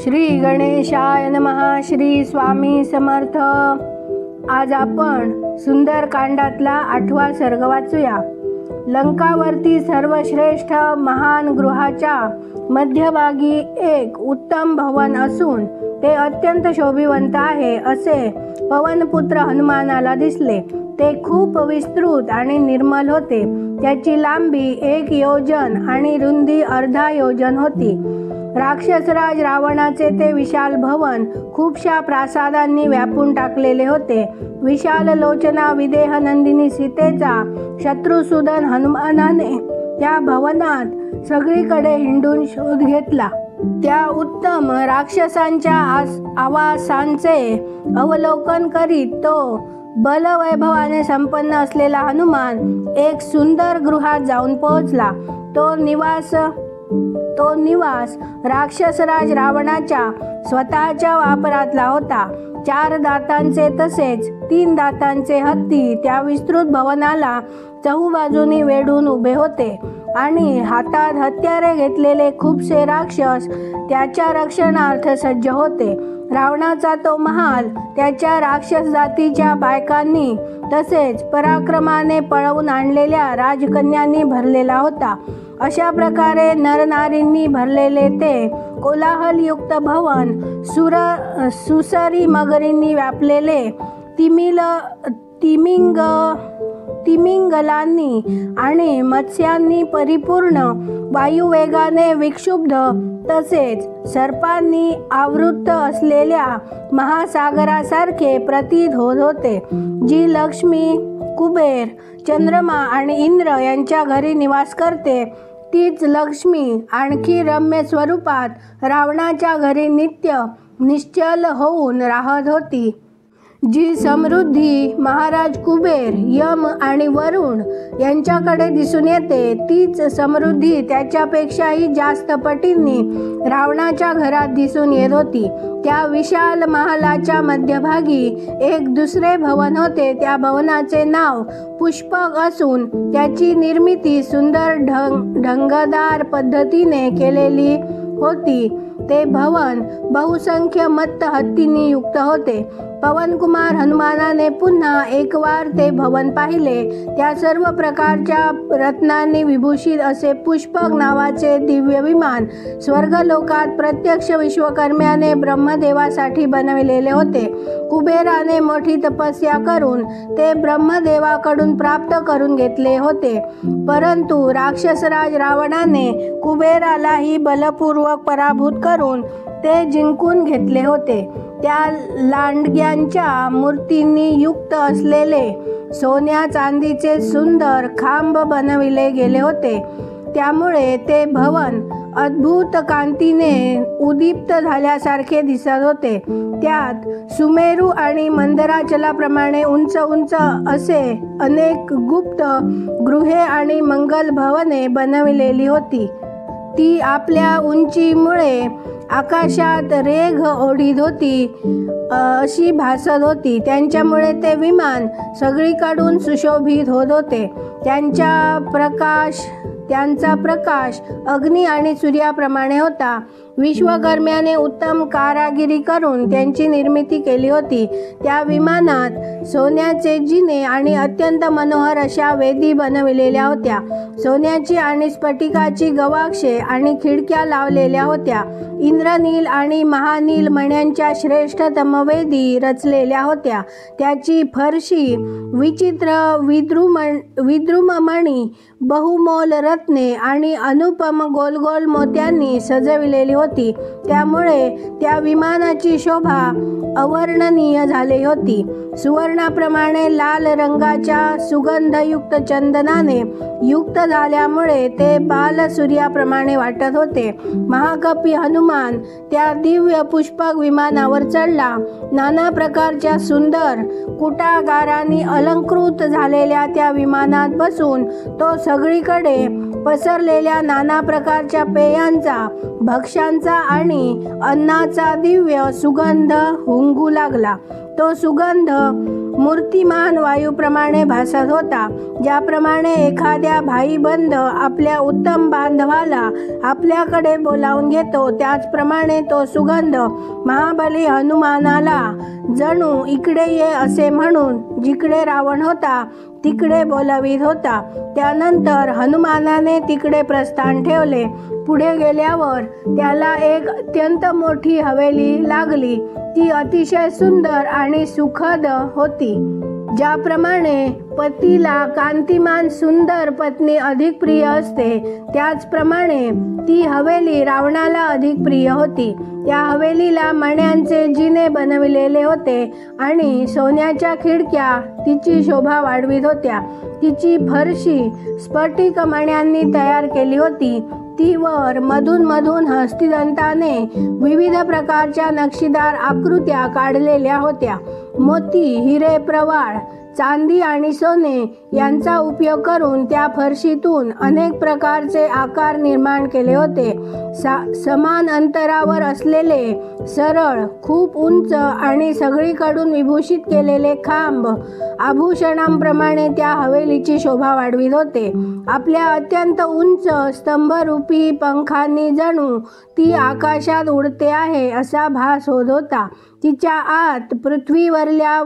श्री गणेशाय नमः. श्री स्वामी समर्थ. आज आपण सुंदरकांडातला 8वा सर्ग वाचूया. लंकावरती सर्वश्रेष्ठ महान गृहाच्या मध्यभागी एक उत्तम भवन असून ते अत्यंत शोभिवंत आहे असे पवनपुत्र हनुमानाला दिसले. ते खूप विस्तृत आणि निर्मल होते. त्याची लांबी 1 योजन आणि रुंदी अर्धा योजन होती. राक्षसराज रावणाचे ते विशाल भवन खूपशा प्रासादांनी व्यापून टाकलेले होते. विशाल लोचना विदेह नंदिनी सीतेचा शत्रुसूदन हनुमानाने त्या भवनात सगळीकडे हिंडून शोध घेतला. त्या उत्तम राक्षसांच्या आवासांचे अवलोकन करीत तो बलवैभवाने संपन्न असलेला हनुमान एक सुंदर गृहात जाऊन पोहोचला. तो निवास राक्षसराज रावणाच्या स्वतःच्या वापरातला होता. 4 दातांचे तसेच 3 दातांचे हत्ती त्या विस्तृत भवनाला चहूबाजूनी वेढून उभे होते आणि हातात हत्यारे घेतलेले खूपसे राक्षस त्याच्या रक्षणार्थ सज्ज होते. रावणाचा तो महाल त्याच्या राक्षस जातीच्या बायकांनी तसेच पराक्रमाने पळवून आणलेल्या राजकन्यांनी भरलेला होता. अशा प्रकारे नरनारींनी भरलेले ते कोलाहलयुक्त भवन सुसरी मगरींनी व्यापलेले, तिमिंगलांनी आणि मत्स्यांनी परिपूर्ण, वायुवेगाने विक्षुब्ध तसेच सर्पांनी आवृत्त असलेल्या महासागरासारखे प्रतीत होत होते. जी लक्ष्मी, कुबेर, चंद्रमा आणि इंद्र यांच्या घरी निवास करते तीच लक्ष्मी आणखी रम्य स्वरूपात रावणाच्या घरी निश्चल होऊन राहत होती. जी समृद्धी महाराज कुबेर, यम आणि वरुण यांच्याकडे दिसून येते तीच समृद्धी त्याच्यापेक्षाही जास्त पटींनी रावणाच्या घरात दिसून येत होती. त्या विशाल महालाच्या मध्यभागी एक दुसरे भवन होते. त्या भवनाचे नाव पुष्पक असून त्याची निर्मिती सुंदर ढंगदार पद्धतीने केलेली होती. ते भवन बहुसंख्य मत्त हत्तींनी युक्त होते. पवनकुमार हनुमानाने पुन्हा एकवार ते भवन पाहिले. त्या सर्व प्रकारच्या रत्नांनी विभूषित असे पुष्पक नावाचे दिव्य विमान स्वर्गलोकात प्रत्यक्ष विश्वकर्म्याने ब्रह्मदेवासाठी बनविलेले होते. कुबेराने मोठी तपस्या करून ते ब्रह्मदेवाकडून प्राप्त करून घेतले होते. परंतु राक्षसराज रावणाने कुबेरालाही बलपूर्वक पराभूत करून ते जिंकून घेतले होते. त्या लांडग्यांच्या मूर्तींनी युक्त असलेले सोन्या चांदीचे सुंदर खांब बनविले गेले होते. त्यामुळे ते भवन अद्भुत कांतीने उद्दीप्त झाल्यासारखे दिसत होते. त्यात सुमेरू आणि मंदराचलाप्रमाणे उंच उंच असे अनेक गुप्त गृहे आणि मंगल भवने बनविलेली होती. ती आपल्या उंचीमुळे आकाशात रेघ ओढीत होती अशी भासत होती. त्यांच्यामुळे ते विमान सगळीकडून सुशोभित होत होते. त्यांचा प्रकाश अग्नी आणि सूर्याप्रमाणे होता. विश्वकर्म्याने उत्तम कारागिरी करून त्यांची निर्मिती केली होती. त्या विमानात सोन्याचे जिने आणि अत्यंत मनोहर अशा वेदी बनविलेल्या होत्या. सोन्याची आणि स्फटिकाची गवाक्षे आणि खिडक्या लावलेल्या होत्या. इंद्रनील आणि महानील मण्यांच्या श्रेष्ठतम वेदी रचलेल्या होत्या. त्याची फरशी विचित्र विद्रुममणी, बहुमोल रत्ने आणि अनुपम गोलगोल मोत्यांनी सजविलेली होती. त्यामुळे त्या विमानाची शोभा अवर्णनीय झाली होती. सुवर्णाप्रमाणे लाल रंगाच्या सुगंधयुक्त चंदनाने युक्त झाल्यामुळे ते बालसूर्याप्रमाणे वाटत होते. महाकपी हनुमान त्या दिव्य पुष्पक विमानावर चढला. नाना प्रकारच्या सुंदर कुटागारांनी अलंकृत झालेल्या त्या विमानात बसून तो सगळीकडे पसरलेल्या नाना प्रकारच्या पेयांचा, भक्ष्यांचा आणि अन्नाचा दिव्य सुगंध हुंगू लागला. तो सुगंध मूर्तिमान वायूप्रमाणे भासत होता. ज्याप्रमाणे एखाद्या भाईबंद आपल्या उत्तम बांधवाला आपल्याकडे बोलावून घेतो, त्याचप्रमाणे तो सुगंध महाबली हनुमानाला जणू इकडे ये असे म्हणून जिकडे रावण होता तिकडे बोलावित होता. त्यानंतर हनुमानाने तिकडे प्रस्थान ठेवले. पुढे गेल्यावर त्याला एक अत्यंत मोठी हवेली लागली. ती अतिशय सुंदर आणि सुखद होती. ज्याप्रमाणे पतीला कांतिमान सुंदर पत्नी अधिक प्रिय असते, त्याचप्रमाणे ती हवेली रावणाला अधिक प्रिय होती. त्या हवेलीला मण्यांचे जिने बनविलेले होते आणि सोन्याच्या खिडक्या तिची शोभा वाढवित होत्या. तिची फरशी स्फटिक मण्यांनी तयार केली होती. ती वर मधून मधून हस्तिदंताने विविध प्रकारच्या नक्षीदार आकृत्या काढलेल्या होत्या. मोती, हिरे, प्रवाळ, चांदी आणि सोने यांचा उपयोग करून त्या फरशीतून अनेक प्रकारचे आकार निर्माण केले होते. समान अंतरावर असलेले सरळ, खूप उंच आणि सगळीकडून विभूषित केलेले खांब आभूषणांप्रमाणे त्या हवेलीची शोभा वाढवित होते. आपल्या अत्यंत उंच स्तंभरूपी पंखांनी जणू ती आकाशात उडते आहे असा भास होत होता. तिच्या आत पृथ्वीवरल्या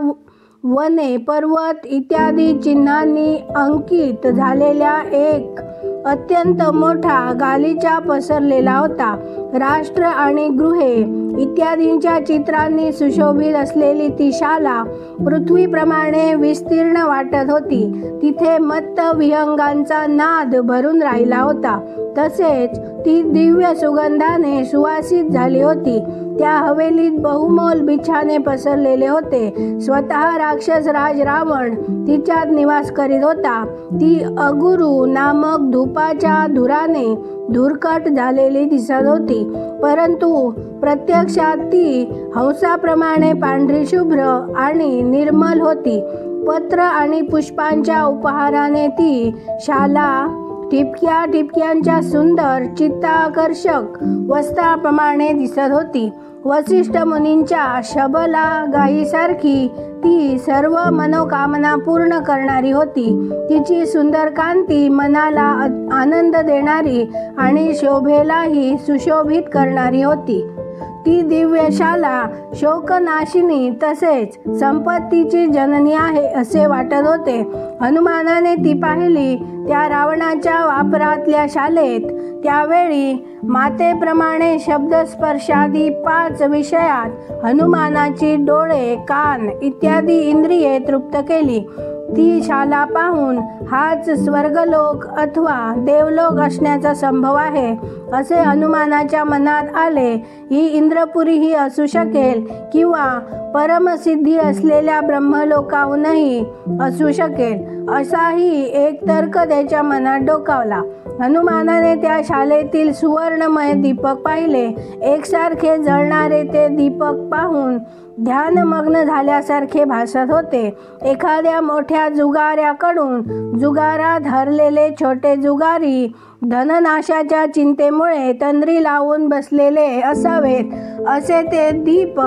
वने, पर्वत इत्यादी चिन्हांनी अंकित झालेल्या एक अत्यंत मोठा गालिचा पसरलेला होता. राष्ट्र आणि गृहे इत्यादींच्या चित्रांनी सुशोभित असलेली ती शाला पृथ्वीप्रमाणे विस्तीर्ण वाटत होती. तिथे मत्त विहंगांचा नाद भरून राहिला होता. तसेच ती दिव्य सुगंधाने सुवासित झाली होती. त्या हवेलीत बहुमोल बिछाने पसरलेले होते. स्वतः राक्षस राज रावण तिच्यात निवास करीत होता. ती अगुरु नामक धूपाच्या धुराने धुरकट झालेली दिसत होती, परंतु प्रत्यक्षात ती हंसाप्रमाणे पांढरी शुभ्र आणि निर्मल होती. पत्र आणि पुष्पांच्या उपहाराने ती शाला ठिपक्या ठिपक्यांच्या सुंदर चित्ताकर्षक वस्त्राप्रमाणे दिसत होती. वसिष्ठ मुनींच्या शबला गायीसारखी ती सर्व मनोकामना पूर्ण करणारी होती. तिची सुंदर कांती मनाला आनंद देणारी आणि शोभेलाही सुशोभित करणारी होती. ती दिव्यशाला शोकनाशिनी तसेच संपत्तीची जननी आहे असे वाटत होते. हनुमानाने ती पाहिली. त्या रावणाच्या वापरातल्या शालेत त्यावेळी मातेप्रमाणे शब्दस्पर्शादी 5 विषयात हनुमानाची डोळे, कान इत्यादी इंद्रिये तृप्त केली. ती शाला पाहून हाच स्वर्गलोक अथवा देवलोक असण्याचा संभव आहे असे हनुमानाच्या मनात आले. ही इंद्रपुरी ही असू शकेल किंवा परमसिद्धी असलेल्या ब्रह्मलोकाहूनही असू शकेल असाही एक तर्क त्याच्या मनात डोकावला. हनुमानाने त्या शालेतील सुवर्णमय दीपक पाहिले. एकसारखे जळणारे ते दीपक पाहून ध्यानमग्न झाल्यासारखे भासत होते. एखाद्या मोठ्या जुगाऱ्याकडून जुगारात हरलेले छोटे जुगारी धननाशाच्या चिंतेमुळे तंद्री लावून बसलेले असावेत असे ते दीप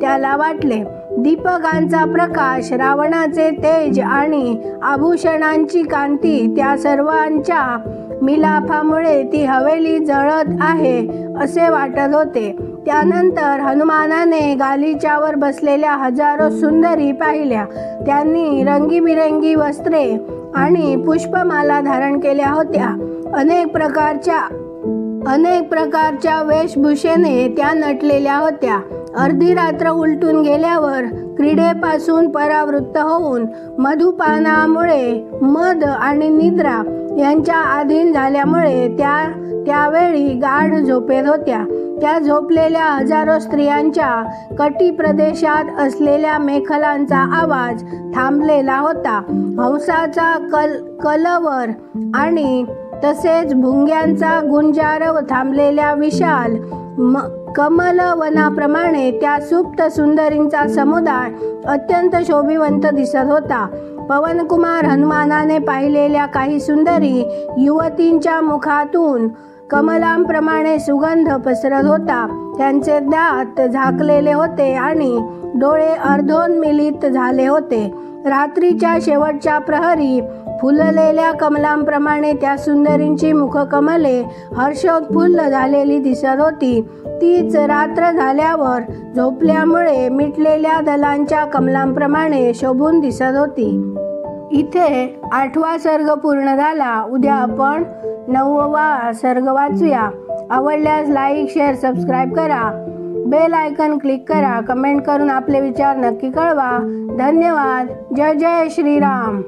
त्याला वाटले. दीपकांचा प्रकाश, रावणाचे तेज आणि आभूषणांची कांती त्या सर्वांच्या मिलाफामुळे ती हवेली जळत आहे असे वाटत होते. त्यानंतर हनुमानाने गालिच्यावर बसलेल्या हजारो सुंदरी पाहिल्या. त्यांनी रंगीबिरंगी वस्त्रे आणि पुष्पमाला धारण केल्या होत्या. अनेक प्रकारच्या वेशभूषेने त्या नटलेल्या होत्या. अर्धी रात्र उलटून गेल्यावर क्रीडेपासून परावृत्त होऊन मधुपानामुळे मद आणि निद्रा यांच्या अधीन झाल्यामुळे त्यावेळी गाढ झोपेत होत्या. त्या झोपलेल्या हजारो स्त्रियांच्या कटी प्रदेशात असलेल्या मेखलांचा आवाज थांबलेला होता. हंसाचा कलवर आणि तसेच भुंग्यांचा गुंजारव थांबलेल्या विशाल कमलवनाप्रमाणे त्या सुप्त सुंदरींचा समुदाय अत्यंत शोभिवंत दिसत होता. पवनकुमार हनुमानाने पाहिलेल्या काही सुंदरी युवतींच्या मुखातून कमलांप्रमाणे सुगंध पसरत होता. त्यांचे दात झाकलेले होते आणि डोळे अर्धोन्मिलित झाले होते. रात्रीच्या शेवटच्या प्रहरी फुललेल्या कमलांप्रमाणे त्या सुंदरींची मुखकमले हर्षोत्फुल्ल झालेली दिसत होती. तीच रात्र झाल्यावर झोपल्यामुळे मिटलेल्या दलांच्या कमलांप्रमाणे शोभून दिसत होती. इथे 8वा सर्ग पूर्ण झाला. उद्या आपण 9वा सर्ग वाचूया. आवडल्यास लाईक, शेअर, सबस्क्राईब करा. बेल आयकन क्लिक करा. कमेंट करून आपले विचार नक्की कळवा. धन्यवाद. जय जय श्रीराम.